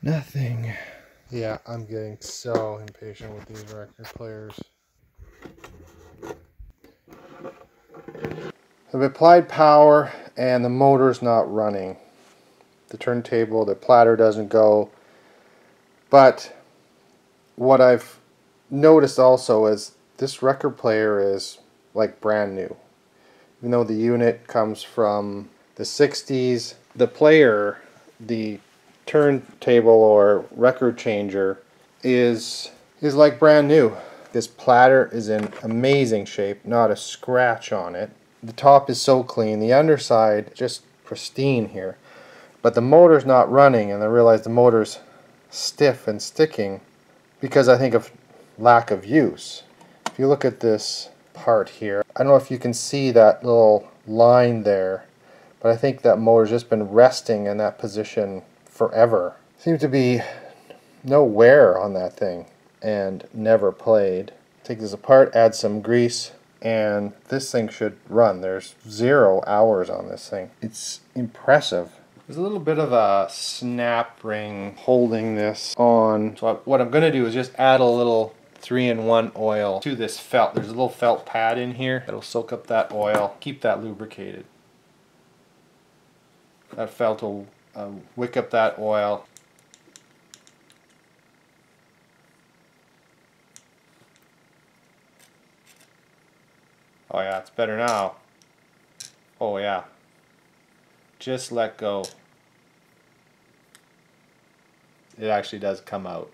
Nothing. Yeah, I'm getting so impatient with these record players. I've applied power and the motor's not running. The turntable, the platter doesn't go. But what I've noticed also is this record player is like brand new. Even though the unit comes from the 60s, the player, the turntable or record changer is like brand new. This platter is in amazing shape, not a scratch on it. The top is so clean, the underside just pristine here. But the motor's not running, and I realize the motor's stiff and sticking because I think of lack of use. If you look at this part here, I don't know if you can see that little line there, but I think that motor's just been resting in that position forever. Seems to be no wear on that thing and never played. Take this apart, add some grease, and this thing should run. There's 0 hours on this thing. It's impressive. There's a little bit of a snap ring holding this on. So what I'm going to do is just add a little 3-in-1 oil to this felt. There's a little felt pad in here that'll soak up that oil, keep that lubricated. That felt will wick up that oil. Oh yeah, it's better now. Oh yeah. Just let go. It actually does come out.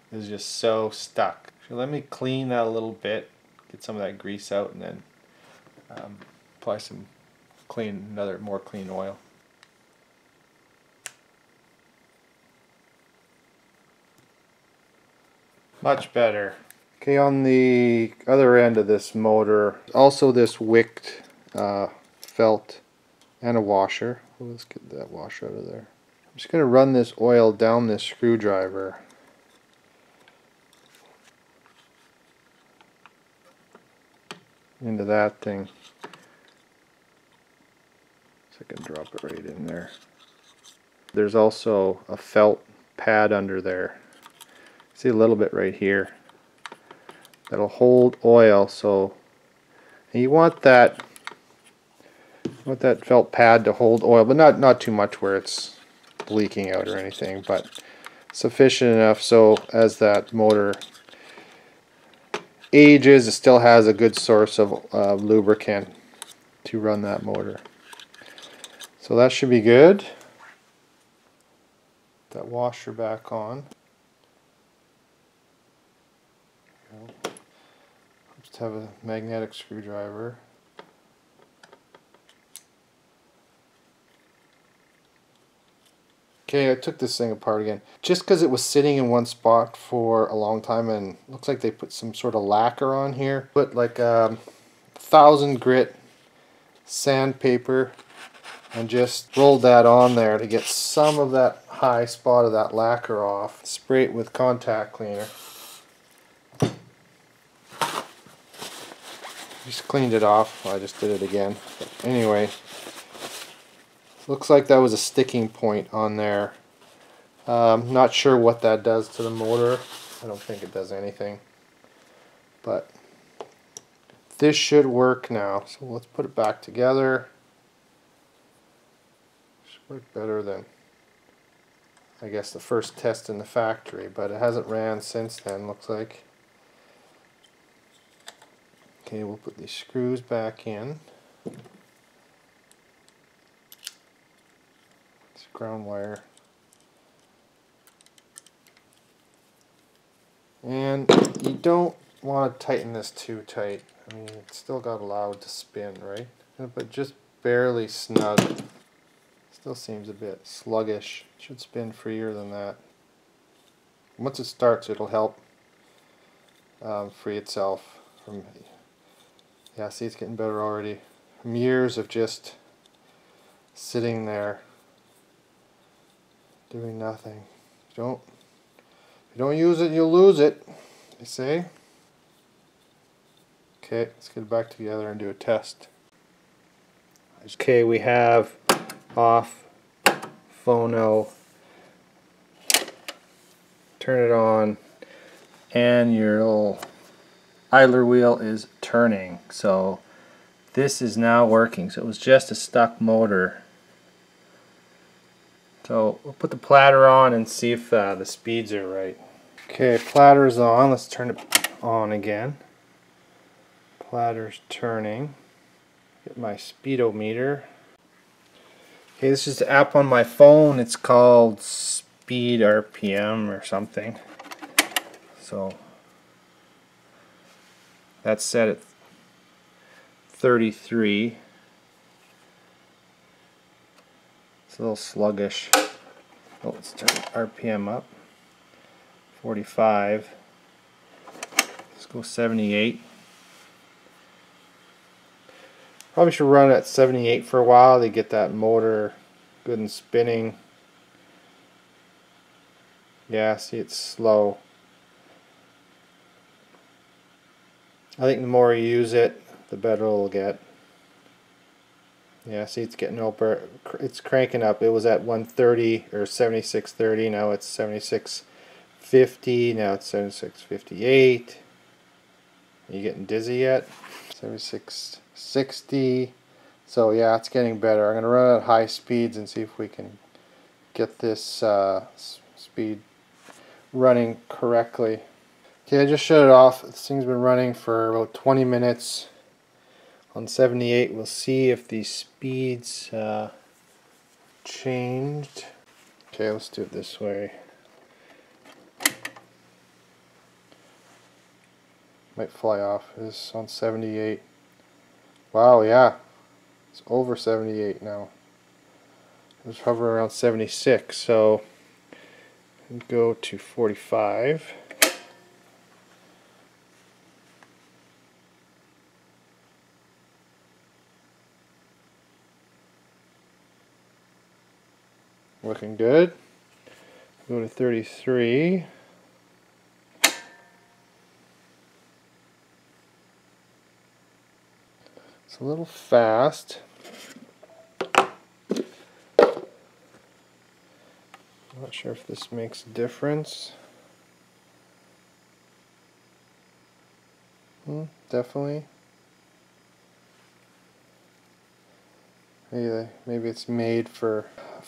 It was just so stuck. So let me clean that a little bit, get some of that grease out, and then apply some more clean oil. Much better. Okay, on the other end of this motor, also this wicked felt and a washer. Well, let's get that washer out of there. I'm just going to run this oil down this screwdriver. Into that thing. So I can drop it right in there. There's also a felt pad under there. See a little bit right here. That'll hold oil, so and you want that felt pad to hold oil, but not too much where it's leaking out or anything, but sufficient enough so as that motor ages, it still has a good source of lubricant to run that motor. So that should be good. That washer back on. Just have a magnetic screwdriver. Okay, I took this thing apart again. Just because it was sitting in one spot for a long time, and looks like they put some sort of lacquer on here. Put like 1000 grit sandpaper and just rolled that on there to get some of that high spot of that lacquer off. Spray it with contact cleaner. Just cleaned it off. Well, I just did it again. But anyway. Looks like that was a sticking point on there. Not sure what that does to the motor. I don't think it does anything. But this should work now. So let's put it back together. Should work better than, I guess, the first test in the factory. But it hasn't ran since then, looks like. Okay, we'll put these screws back in. Ground wire, and you don't want to tighten this too tight. I mean, it's still got allowed to spin, right? But just barely snug. Still seems a bit sluggish. It should spin freer than that. Once it starts, it'll help free itself from. Yeah, see, it's getting better already. From years of just sitting there doing nothing. If you don't use it, you'll lose it, they say. Okay, let's get it back together and do a test. Okay, we have off Phono turn it on, and your little idler wheel is turning. So this is now working. So it was just a stuck motor. So we'll put the platter on and see if the speeds are right. Okay, platter's on. Let's turn it on again. Platter's turning. Get my speedometer. Okay, this is the app on my phone. It's called Speed RPM or something. So that's set at 33. It's a little sluggish. Oh, let's turn RPM up. 45. Let's go 78. Probably should run at 78 for a while to get that motor good and spinning. Yeah, see, it's slow. I think the more you use it, the better it'll get. Yeah, see, it's getting over. It's cranking up. It was at 130 or 76.30. Now it's 76.50. Now it's 76.58. Are you getting dizzy yet? 76.60. So yeah, it's getting better. I'm going to run at high speeds and see if we can get this speed running correctly. Okay, I just shut it off. This thing's been running for about 20 minutes. On 78, we'll see if the speeds changed. Okay, let's do it this way. Might fly off. It's on 78. Wow, yeah. It's over 78 now. It was hovering around 76, so we go to 45. Looking good. Go to 33. It's a little fast. Not sure if this makes a difference. Definitely. Maybe it's made for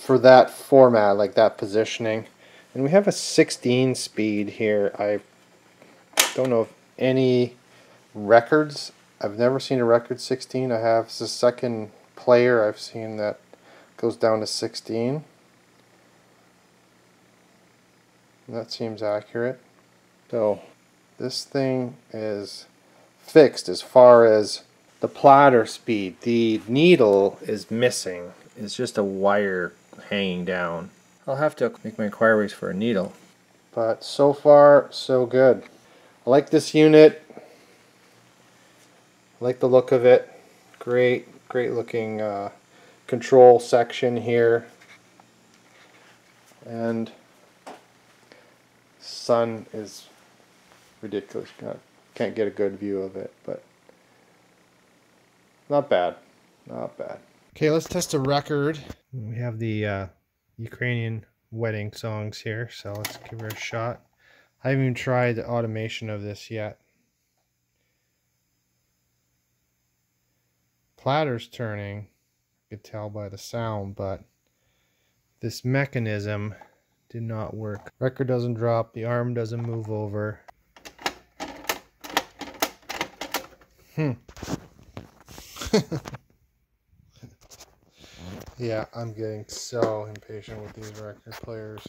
that format, like that positioning. And we have a 16 speed here. I don't know if any records. I've never seen a record 16. I have the second player I've seen that goes down to 16. And that seems accurate. So this thing is fixed as far as the platter speed. The needle is missing. It's just a wire hanging down. I'll have to make my inquiries for a needle. But so far, so good. I like this unit. I like the look of it. Great looking control section here. And sun is ridiculous. Can't get a good view of it, but not bad. Not bad. Okay, let's test a record. We have the Ukrainian wedding songs here, so let's give her a shot. I haven't even tried the automation of this yet. Platter's turning. You could tell by the sound, but this mechanism did not work. Record doesn't drop, the arm doesn't move over. Yeah, I'm getting so impatient with these record players.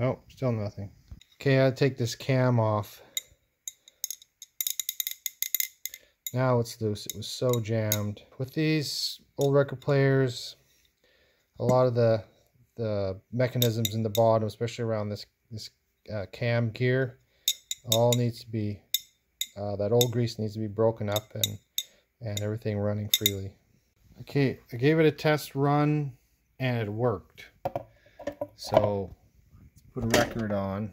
Oh, still nothing. Okay, I'll take this cam off. Now it's loose. It was so jammed. With these old record players, a lot of the mechanisms in the bottom, especially around this cam gear, all needs to be, that old grease needs to be broken up and everything running freely. Okay, I gave it a test run and it worked. So let's put a record on.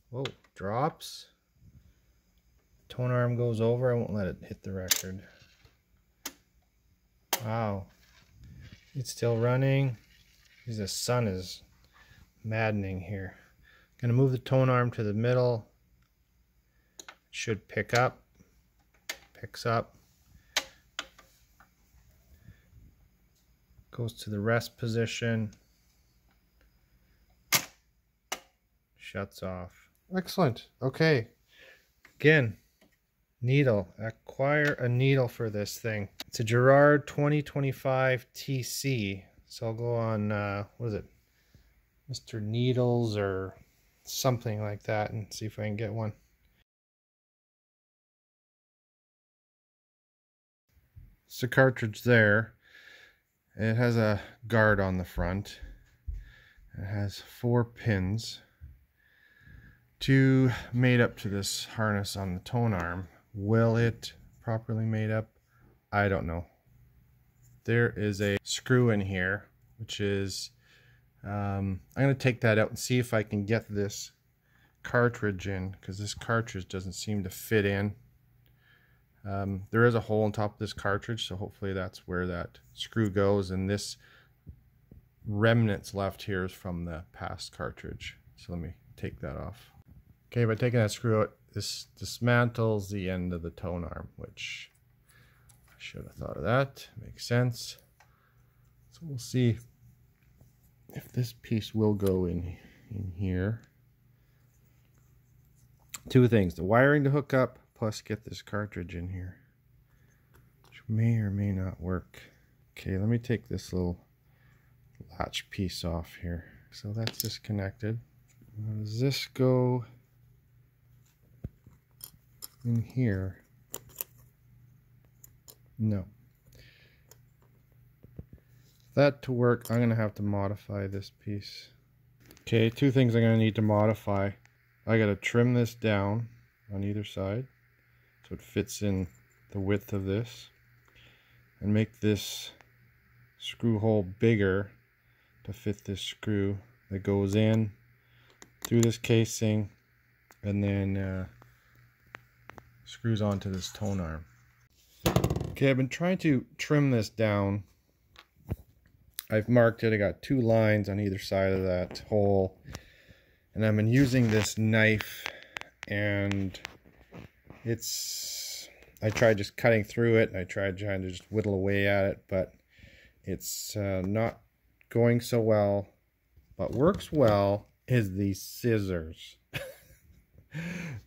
Whoa, drops. Tone arm goes over. I won't let it hit the record. Wow. It's still running. The sun is maddening here. I'm going to move the tone arm to the middle. It should pick up. Picks up. Goes to the rest position. Shuts off. Excellent. Okay. Again, needle. Acquire a needle for this thing. It's a Garrard 2025 TC. So I'll go on, what is it? Mr. Needles or something like that and see if I can get one. It's a cartridge there. It has a guard on the front. It has 4 pins. 2 made up to this harness on the tone arm. Will it properly made up? I don't know. There is a screw in here, which is, I'm going to take that out and see if I can get this cartridge in, because this cartridge doesn't seem to fit in. There is a hole on top of this cartridge, so hopefully that's where that screw goes, and this remnants left here is from the past cartridge. So let me take that off. Okay, by taking that screw out, this dismantles the end of the tone arm, which I should have thought of that. Makes sense. So we'll see if this piece will go in here. 2 things: the wiring to hook up, plus get this cartridge in here, which may or may not work. Okay, let me take this little latch piece off here. So that's disconnected. Now, does this go in here? No. That to work, I'm going to have to modify this piece. Okay, 2 things I'm going to need to modify. I got to trim this down on either side so it fits in the width of this, and make this screw hole bigger to fit this screw that goes in through this casing and then screws onto this tone arm. Okay, I've been trying to trim this down. I've marked it. I got 2 lines on either side of that hole, and I've been using this knife, and I tried just cutting through it, and I tried trying to just whittle away at it, but it's not going so well. What works well is these scissors.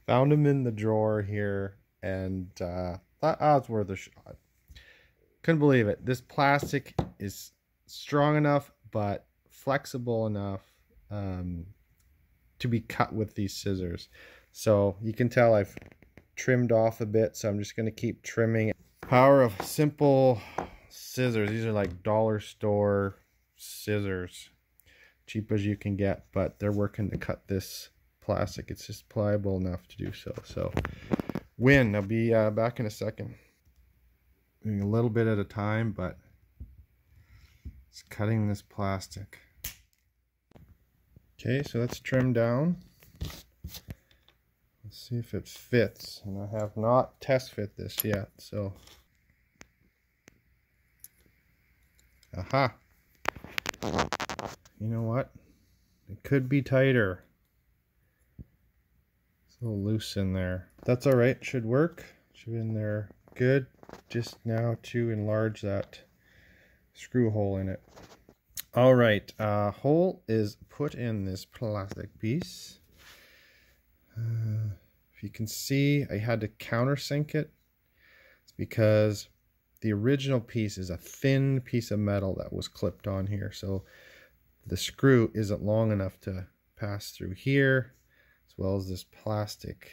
Found them in the drawer here, and thought, oh, it's worth a shot. Couldn't believe it. This plastic is strong enough but flexible enough to be cut with these scissors. So you can tell I've trimmed off a bit, so I'm just going to keep trimming. Power of simple scissors. These are like dollar store scissors, cheap as you can get, but they're working to cut this plastic. It's just pliable enough to do so. So win. I'll be back in a second. Doing a little bit at a time, but it's cutting this plastic. Okay, so let's trim down. Let's see if it fits. And I have not test fit this yet, so. Aha. You know what? It could be tighter. It's a little loose in there. That's all right. Should work. Should be in there good. Just now to enlarge that screw hole in it. All right. Hole is put in this plastic piece. If you can see, I had to countersink it. It's because the original piece is a thin piece of metal that was clipped on here, so the screw isn't long enough to pass through here, as well as this plastic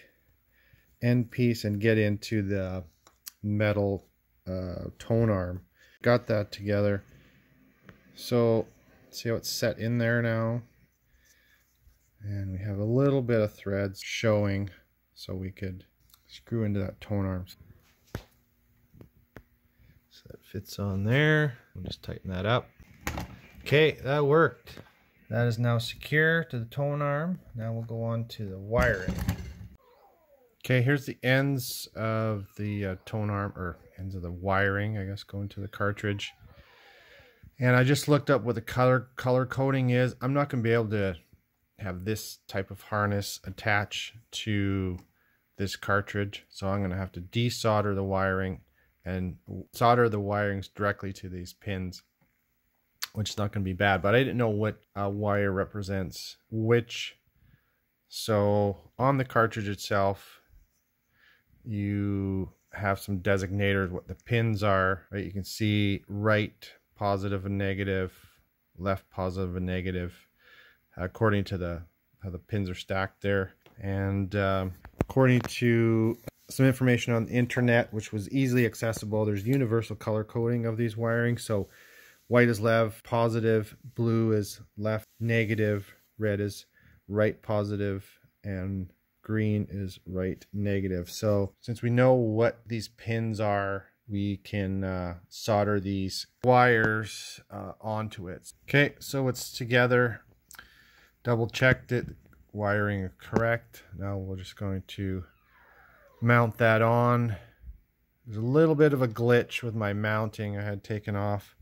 end piece and get into the metal tone arm. Got that together. So see how it's set in there now. And we have a little bit of threads showing, so we could screw into that tone arm. So that fits on there. We'll just tighten that up. Okay, that worked. That is now secure to the tone arm. Now we'll go on to the wiring. Okay, here's the ends of the tone arm, or ends of the wiring, I guess, going to the cartridge. And I just looked up what the color coding is. I'm not going to be able to have this type of harness attached to this cartridge, so I'm going to have to desolder the wiring and solder the wirings directly to these pins, which is not going to be bad, but I didn't know what wire represents which. So on the cartridge itself, you have some designators what the pins are, right? You can see right positive and negative, left positive and negative, according to how the pins are stacked there. And according to some information on the internet, which was easily accessible, there's universal color coding of these wiring. So white is left positive, blue is left negative, red is right positive, and green is right negative. So since we know what these pins are, we can solder these wires onto it. Okay, so it's together. Double checked it, wiring correct. Now we're just going to mount that on. There's a little bit of a glitch with my mounting. I had taken off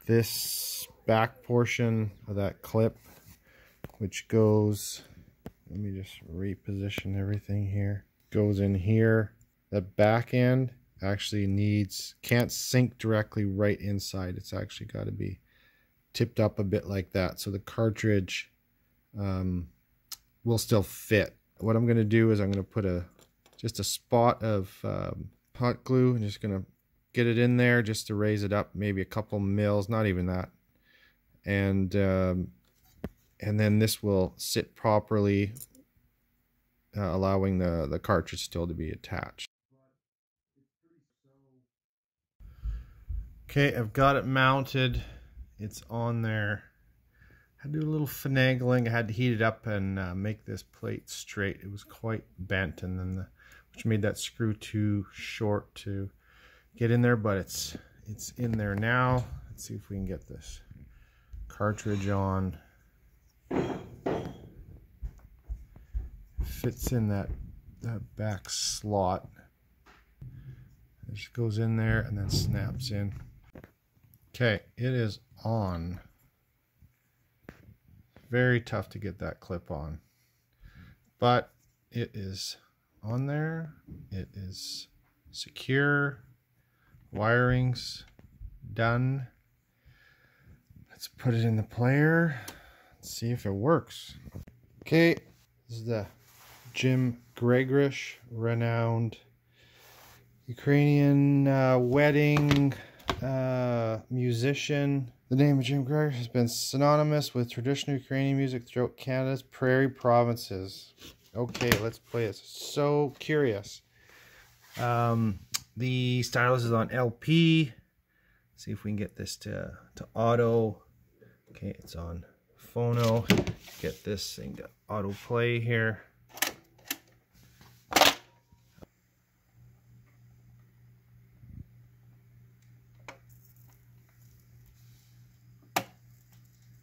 this back portion of that clip, which goes, let me just reposition everything here, goes in here. That back end actually can't sink directly right inside. It's actually got to be tipped up a bit like that, so the cartridge will still fit. What I'm going to do is I'm going to put just a spot of hot glue. I'm just going to get it in there just to raise it up, maybe a couple mils, not even that, and then this will sit properly, allowing the cartridge still to be attached. Okay, I've got it mounted. It's on there. I had to do a little finagling. I had to heat it up and make this plate straight. It was quite bent, and then which made that screw too short to get in there, but it's in there now. Let's see if we can get this cartridge on. Fits in that back slot. It just goes in there and then snaps in. Okay, it is on. Very tough to get that clip on, but it is on there. It is secure. Wiring's done. Let's put it in the player. Let's see if it works. Okay, this is the Jim Gregorish, renowned Ukrainian wedding musician. The name of Jim Garrard has been synonymous with traditional Ukrainian music throughout Canada's prairie provinces. Okay, let's play this. So curious. The stylus is on LP. Let's see if we can get this to auto. Okay, it's on Phono. Get this thing to auto play here.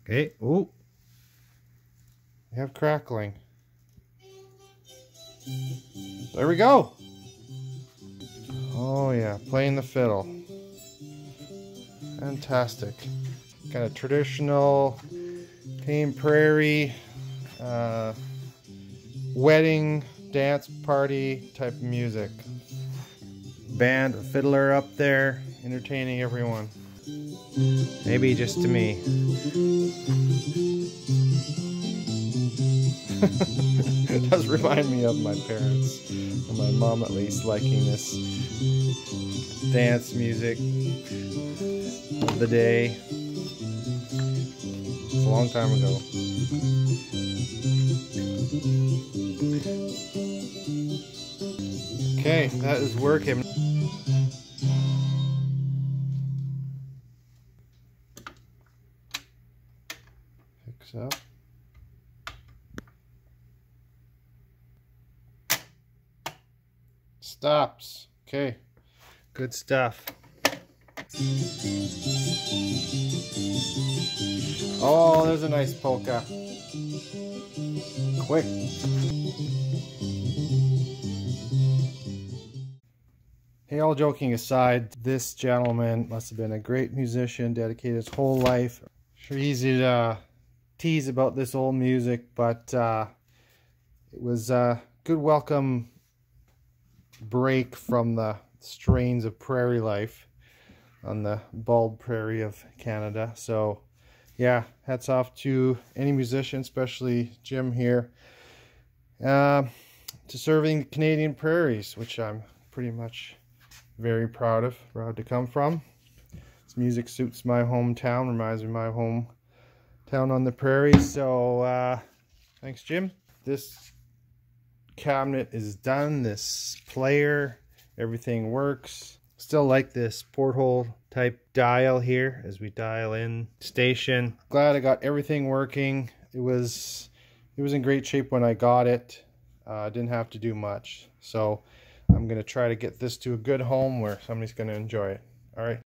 Okay, ooh, we have crackling. There we go. Oh yeah, playing the fiddle. Fantastic. Kind of traditional Canadian prairie wedding dance party type of music. Band, a fiddler up there entertaining everyone. Maybe just to me. It does remind me of my parents, or my mom at least, liking this dance music of the day. It's a long time ago. Okay, that is working. Picks up. Stops. Okay. Good stuff. Oh, there's a nice polka. Quick. Hey, all joking aside, this gentleman must have been a great musician, dedicated his whole life. Sure, easy to tease about this old music, but it was a good welcome break from the strains of prairie life on the bald prairie of Canada. So yeah, hats off to any musician, especially Jim here, to serving the Canadian prairies, which I'm pretty much very proud to come from. This music suits my hometown, reminds me of my hometown on the prairies. So thanks, Jim. This cabinet is done. This player, everything works. Still like this porthole type dial here as we dial in station. Glad I got everything working. It was in great shape when I got it. Didn't have to do much. So I'm going to try to get this to a good home where somebody's going to enjoy it. All right.